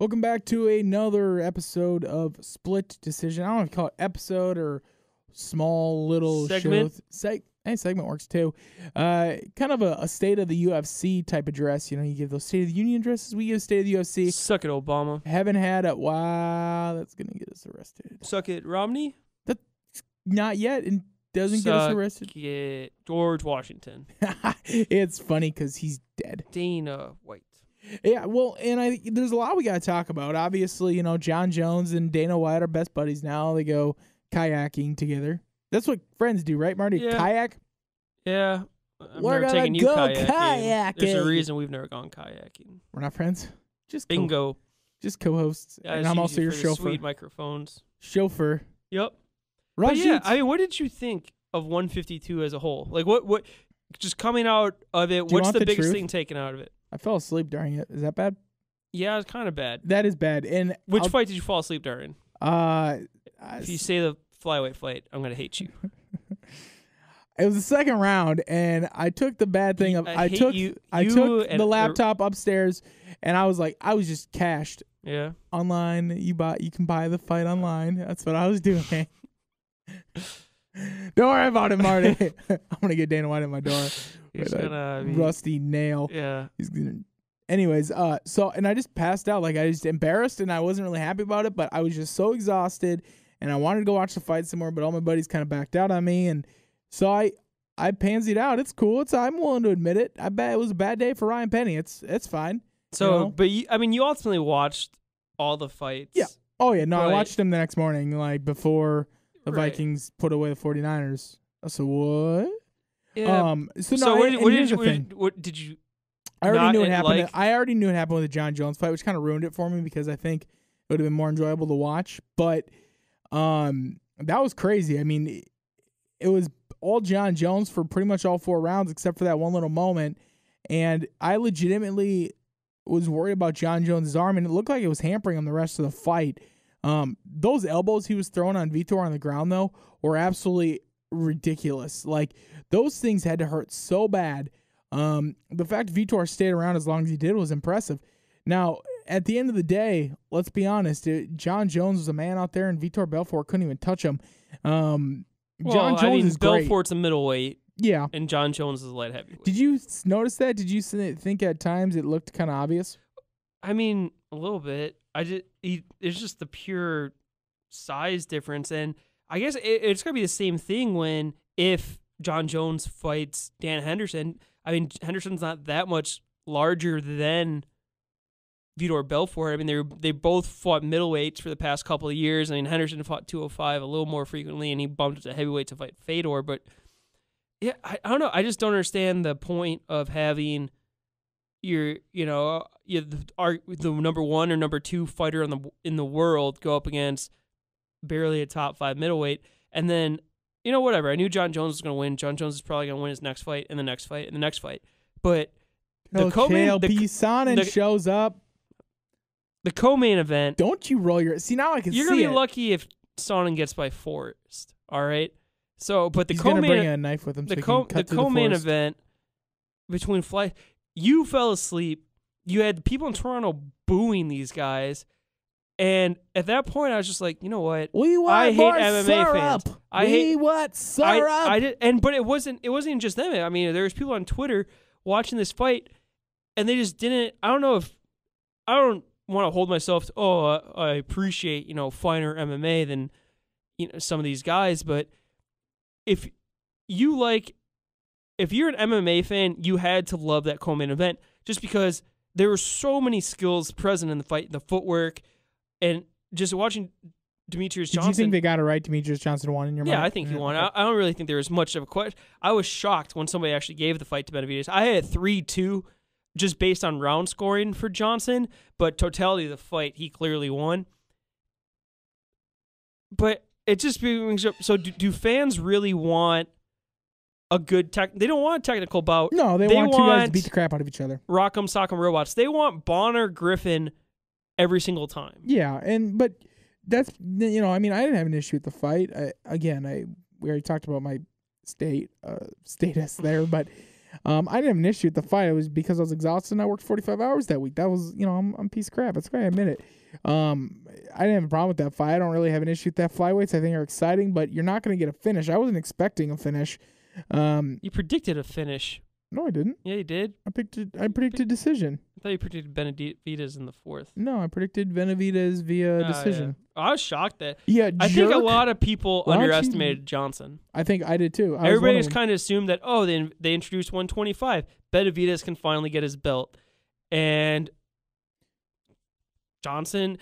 Welcome back to another episode of Split Decision. I don't know if you call it episode or small little segment. Any segment works too. Kind of a state of the UFC type address. You know, you give those State of the Union addresses. We give State of the UFC. Suck it, Obama. Haven't had a wow. That's gonna get us arrested. Suck it, Romney. That's not yet, and doesn't get us arrested. Suck it, George Washington. It's funny because he's dead. Dana White. Yeah, well, and there's a lot we got to talk about. Obviously, you know, Jon Jones and Dana White are best buddies now. They go kayaking together. That's what friends do, right, Marty? Yeah. Kayak? Yeah. We're never gonna taken you go kayaking. There's a kayaking. reason we've never gone kayaking. We're not friends? Just Bingo. just co-hosts. Yeah, And it's I'm easy also your for the chauffeur. Sweet microphones. Chauffeur. Yep. Rajit. But yeah, I mean, what did you think of 152 as a whole? Like, what? Just coming out of it, Do you what's want the the biggest truth? thing taken out of it? I fell asleep during it. Is that bad? Yeah, it's kind of bad. That is bad. And Which fight did you fall asleep during? If you say the flyweight fight, I'm gonna hate you. It was the second round, and I took the bad thing of I hate took you the and- laptop upstairs, and I was just cashed Yeah. online. You can buy the fight online. That's what I was doing. Don't worry about it, Marty. I'm gonna get Dana White at my door He's with a gonna be, rusty nail. Yeah. He's gonna. Anyways, and I just passed out. Like, I just embarrassed, and I wasn't really happy about it. But I was just so exhausted, and I wanted to go watch the fight some more. But all my buddies kind of backed out on me, and so I pansied out. It's cool. I'm willing to admit it. I bet it was a bad day for Ryan Penney. It's fine. So, You know? but you ultimately watched all the fights. Yeah. Oh yeah, no, I Right. watched them the next morning, like before the Right. Vikings put away the 49ers. So what? Yeah. So So no, here's the thing. what did you? I already not knew what happened. like- I already knew what happened with the Jon Jones fight, which kind of ruined it for me because I think it would have been more enjoyable to watch. But that was crazy. I mean, it was all Jon Jones for pretty much all 4 rounds, except for that one little moment. And I legitimately was worried about Jon Jones' arm, and it looked like it was hampering him the rest of the fight. Those elbows he was throwing on Vitor on the ground, though, were absolutely ridiculous. Like, those things had to hurt so bad. The fact Vitor stayed around as long as he did was impressive. Now, at the end of the day, let's be honest, Jon Jones was a man out there, and Vitor Belfort couldn't even touch him. Jon Jones is great. Belfort's a middleweight, Yeah. and Jon Jones is a light heavyweight. Did you notice that? Did you think at times it looked kind of obvious? I mean, a little bit. It's just the pure size difference, and I guess it's gonna be the same thing if Jon Jones fights Dan Henderson. I mean, Henderson's not that much larger than Vitor Belfort. I mean, they both fought middleweights for the past couple of years. I mean, Henderson fought 205 a little more frequently, and he bumped up to heavyweight to fight Fedor. But yeah, I don't know. I just don't understand the point of having the number 1 or number 2 fighter in the world go up against barely a top 5 middleweight, and then, whatever. I knew Jon Jones was going to win. Jon Jones is probably going to win his next fight, and the next fight, and the next fight. But the Sonnen shows up. The co-main event. Don't you roll your... See, now I can see it. You're going to be lucky if Sonnen gets by Forrest, all right? So, but the He's going to co-main... bring a knife with him so The he can cut through co-main the forest. event between you fell asleep. You had people in Toronto booing these guys. And at that point, I was just like, you know what? We want I hate more MMA syrup. fans. We want syrup. I did, but it wasn't even just them. I mean, there was people on Twitter watching this fight, and they just didn't. I don't want to hold myself to, I appreciate, finer MMA than, some of these guys. But if you're an MMA fan, you had to love that co-main event just because there were so many skills present in the fight, the footwork, and just watching Demetrius Johnson. Did you think they got it right? Demetrius Johnson won in your mind? Yeah, I think he won. I don't really think there was much of a question. I was shocked when somebody actually gave the fight to Benavidez. I had 3-2 just based on round scoring for Johnson, but totality of the fight, he clearly won. But it just brings up, so do fans really want a good they don't want a technical bout. No, they want 2 guys to beat the crap out of each other. Rock'em Sock'em Robots. They want Bonner Griffin every single time. Yeah, but that's, I mean, I didn't have an issue with the fight. We already talked about my status there, but I didn't have an issue with the fight. It was because I was exhausted and I worked 45 hours that week. That was, I'm a piece of crap. That's why I admit it. I didn't have a problem with that fight. I don't really have an issue with that. Flyweights I think are exciting, but you're not going to get a finish. I wasn't expecting a finish. You predicted a finish. No, I didn't. Yeah, you did. I predicted decision. I thought you predicted Benavidez in the 4th. No, I predicted Benavidez via decision. Yeah. I was shocked that. Yeah, I think a lot of people underestimated Johnson. I think I did too. Everybody just kind of assumed that, they introduced 125. Benavidez can finally get his belt. And Johnson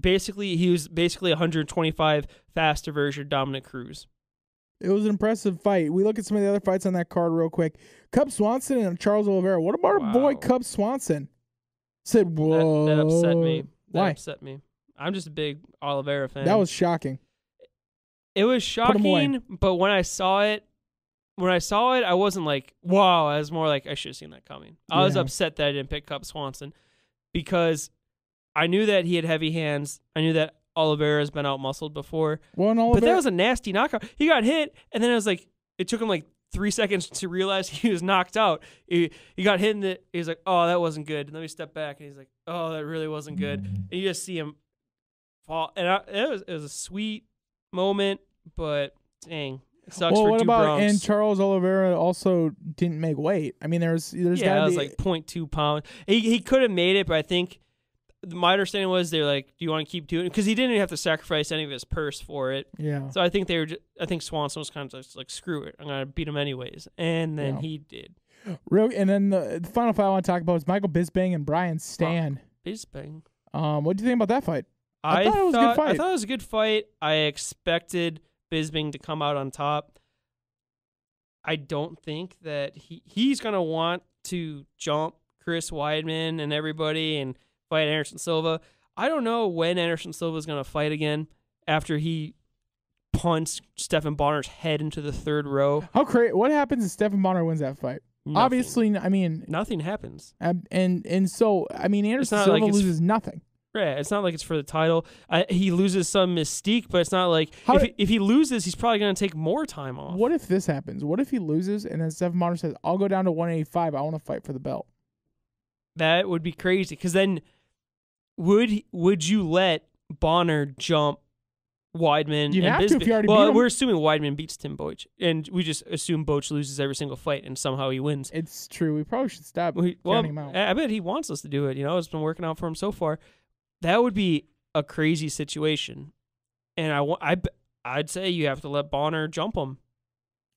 basically, he was basically 125 faster version of Dominic Cruz. It was an impressive fight. We look at some of the other fights on that card real quick. Cub Swanson and Charles Oliveira. What about our boy Cub Swanson? Said, whoa. That upset me. Why? Upset me. I'm just a big Oliveira fan. That was shocking. It was shocking, but when I saw it, I wasn't like, wow. I was more like, I should have seen that coming. I was upset that I didn't pick Cub Swanson because I knew that he had heavy hands. I knew that Oliveira's been out-muscled before. But that was a nasty knockout. He got hit, and then it took him like 3 seconds to realize he was knocked out. He got hit, and he was like, oh, that wasn't good. And then he stepped back, and he's like, oh, that really wasn't good. And you just see him fall. And it was a sweet moment, but dang. It sucks for what two about, Bronx. and Charles Oliveira also didn't make weight. I mean, there's it was like 0.2 pounds. He could have made it, but I think my understanding was they're like, do you want to keep doing it? Because he didn't even have to sacrifice any of his purse for it. Yeah. So I think I think Swanson was kind of just like, screw it, I'm gonna beat him anyways, and then he did. And then the final fight I want to talk about is Michael Bisping and Brian Stann. Bisping. What do you think about that fight? I thought it was a good fight. I thought it was a good fight. I expected Bisping to come out on top. I don't think that he's gonna want to jump Chris Weidman and everybody and fight Anderson Silva. I don't know when Anderson Silva is going to fight again after he punts Stephan Bonner's head into the 3rd row. How crazy! What happens if Stephan Bonner wins that fight? Nothing. Obviously, I mean, nothing happens. And so, I mean, Anderson Silva loses nothing. Yeah, it's not like it's for the title. He loses some mystique, but it's not like if he loses, he's probably going to take more time off. What if this happens? What if he loses and then Stephan Bonner says, "I'll go down to 185. I want to fight for the belt." That would be crazy, because then would you let Bonner jump Weidman you and have Bisping? To if you already beat him. We're assuming Weidman beats Tim Boetsch, and we just assume Boetsch loses every single fight, and somehow he wins. It's true. We probably should stop counting him out. I bet he wants us to do it. It's been working out for him so far. That would be a crazy situation, and I'd say you have to let Bonner jump him.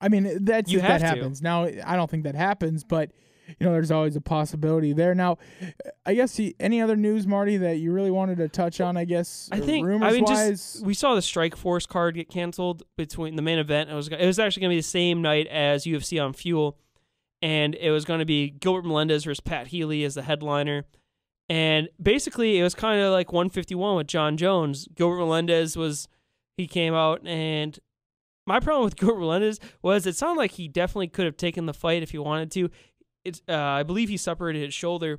I mean, that happens. Now, I don't think that happens, but there's always a possibility there. Now, I guess any other news, Marty, that you really wanted to touch on, I guess, rumors-wise? We saw the Strikeforce card get canceled between the main event. It was actually going to be the same night as UFC on Fuel, and it was going to be Gilbert Melendez versus Pat Healy as the headliner. And basically, it was kind of like 151 with John Jones. Gilbert Melendez he came out, and my problem with Gilbert Melendez was it sounded like he definitely could have taken the fight if he wanted to. I believe he separated his shoulder,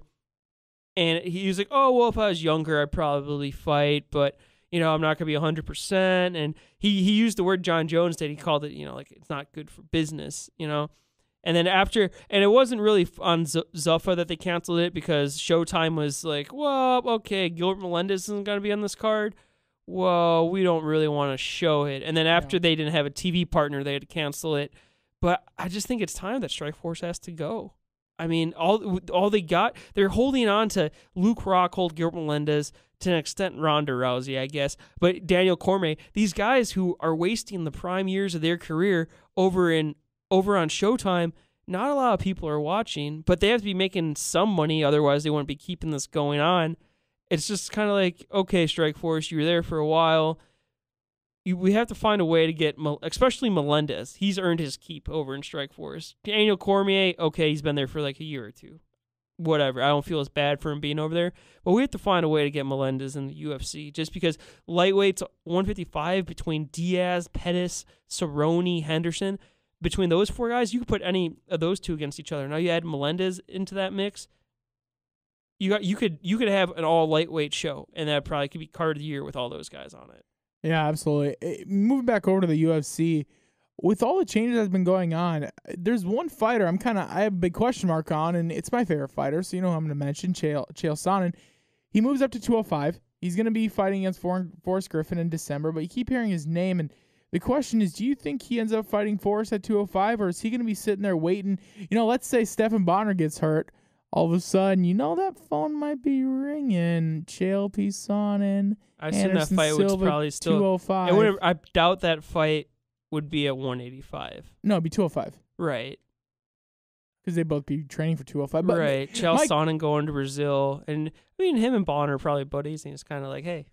and he was like, "Oh well, if I was younger, I'd probably fight, but I'm not gonna be 100%." And he used the word John Jones did. He called it, like it's not good for business, And then and it wasn't really on Zuffa that they canceled it because Showtime was like, "Well, okay, Gilbert Melendez isn't gonna be on this card. Well, we don't really want to show it." And then after they didn't have a TV partner, they had to cancel it. But I just think it's time that Strikeforce has to go. I mean, all they got, they're holding on to Luke Rockhold, Gilbert Melendez, to an extent Ronda Rousey, I guess, but Daniel Cormier, these guys who are wasting the prime years of their career over on Showtime. Not a lot of people are watching, but they have to be making some money, otherwise they wouldn't be keeping this going on. It's just kind of like, okay, Strikeforce, you were there for a while. We have to find a way to get, especially Melendez. He's earned his keep over in Strikeforce. Daniel Cormier, okay, he's been there for like a year or two. Whatever. I don't feel as bad for him being over there. But we have to find a way to get Melendez in the UFC. Just because lightweights, 155 between Diaz, Pettis, Cerrone, Henderson, between those 4 guys, you could put any of those 2 against each other. Now you add Melendez into that mix. You could have an all lightweight show, and that probably could be card of the year with all those guys on it. Yeah, absolutely. Moving back over to the UFC, with all the changes that's been going on, there's one fighter I have a big question mark on, and it's my favorite fighter, so you know who I'm going to mention, Chael Sonnen. He moves up to 205. He's going to be fighting against Forrest Griffin in December, but you keep hearing his name, and the question is, do you think he ends up fighting Forrest at 205, or is he going to be sitting there waiting? You know, let's say Stephen Bonner gets hurt. All of a sudden, you know that phone might be ringing. Chael Sonnen. I assume that fight would probably still 205. I doubt that fight would be at 185. No, it'd be 205. Right. Because they both be training for 205. But right. Chael Sonnen going to Brazil. And I mean, him and Bonner are probably buddies. And it's kind of like, hey,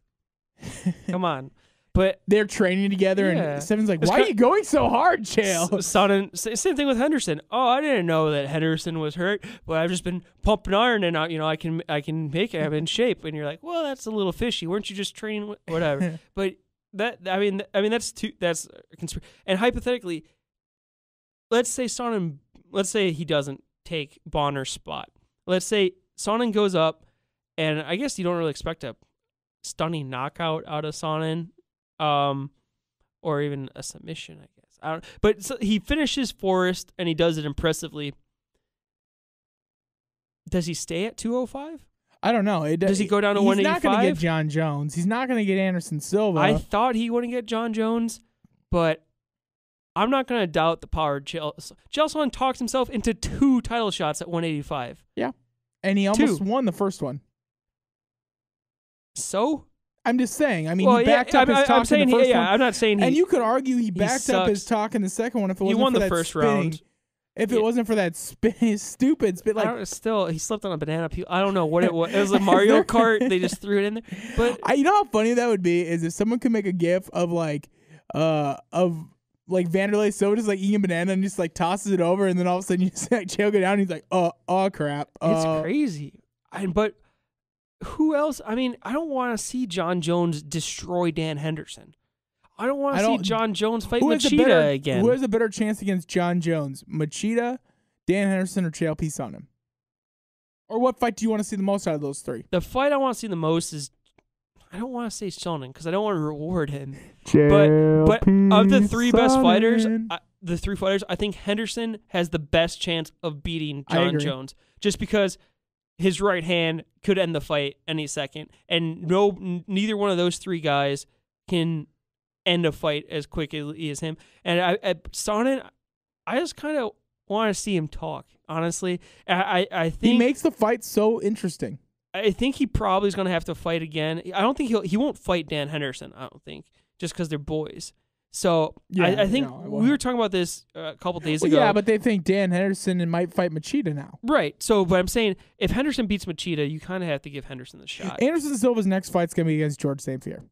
come on. But they're training together, and Steven's like, "Why are you going so hard, Chael?" Sonnen, same thing with Henderson. Oh, I didn't know that Henderson was hurt, but I've just been pumping iron, and I can make it. I'm in shape. And you're like, well, that's a little fishy. Weren't you just training? Whatever. But that's and hypothetically, let's say he doesn't take Bonner's spot. Let's say Sonnen goes up, and I guess you don't really expect a stunning knockout out of Sonnen. Or even a submission, I guess. But so he finishes Forrest, and he does it impressively. Does he stay at 205? I don't know. Does he go down to 185? He's not going to get John Jones. He's not going to get Anderson Silva. I thought he wouldn't get John Jones, but I'm not going to doubt the power of Chael Sonnen talks himself into 2 title shots at 185. Yeah. And he almost won the first one. So? I'm just saying. I mean, he backed up his talk in the first one. I'm not saying and you could argue he backed up his talk in the second one if it wasn't won for the that first spinning. round. If it wasn't for that stupid spin, like he slipped on a banana peel. I don't know what it was. It was like Mario Kart. They just threw it in there. But you know how funny that would be is if someone could make a GIF of Vanderlei Silva just like eating a banana and just like tosses it over, and then all of a sudden you see like Chael go down, and he's like, oh crap. It's crazy. But who else? I mean, I don't want to see John Jones destroy Dan Henderson. I don't want to see John Jones fight Machida again. Who has a better chance against John Jones? Machida, Dan Henderson, or Chael Sonnen? Or what fight do you want to see the most out of those 3? The fight I want to see the most is, I don't want to say Sonnen because I don't want to reward him. But of the 3 best fighters, I think Henderson has the best chance of beating John Jones. Just because his right hand could end the fight any second, and neither one of those 3 guys can end a fight as quickly as him. And Sonnen, I just kind of want to see him talk. Honestly, I think he makes the fight so interesting. I think he probably is going to have to fight again. I don't think he won't fight Dan Henderson. I don't think, just because they're boys. So I think we were talking about this a couple days ago. Yeah, but they think Dan Henderson might fight Machida now. Right. So, but I'm saying if Henderson beats Machida, you kind of have to give Henderson the shot. Anderson Silva's next fight's going to be against George St. Pierre.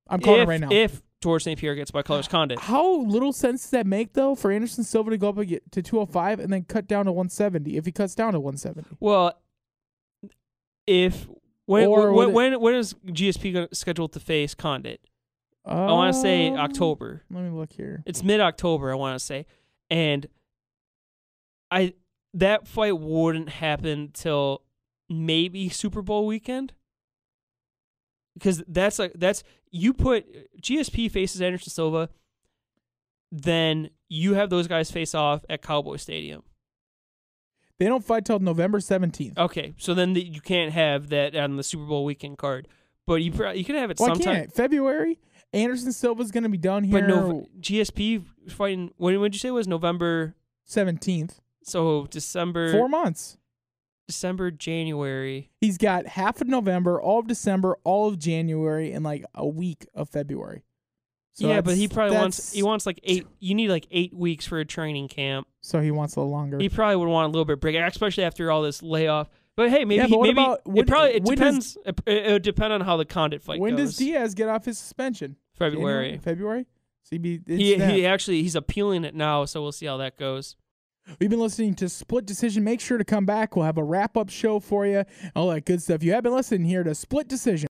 I'm calling it right now. If George St. Pierre gets by Carlos Condit. How little sense does that make, though, for Anderson Silva to go up to 205 and then cut down to 170 if he cuts down to 170? Well, when is GSP scheduled to face Condit? I want to say October. Let me look here. It's mid-October, I want to say. And that fight wouldn't happen till maybe Super Bowl weekend. Because you put GSP faces Anderson Silva, then you have those guys face off at Cowboy Stadium. They don't fight till November 17th. Okay, so then you can't have that on the Super Bowl weekend card. But you can have it sometime. Can't? February? Anderson Silva's going to be done here. But GSP fighting, when did you say it was November? 17th. So December. 4 months. December, January. He's got half of November, all of December, all of January, and like a week of February. So yeah, but he probably wants like 8. You need like 8 weeks for a training camp. So he wants a little longer. He probably would want a little bit break, especially after all this layoff. But hey, maybe it depends. It would depend on how the Condit fight goes. When does Diaz get off his suspension? February. February. He's appealing it now, so we'll see how that goes. We've been listening to Split Decision. Make sure to come back. We'll have a wrap-up show for you, all that good stuff. You have been listening here to Split Decision.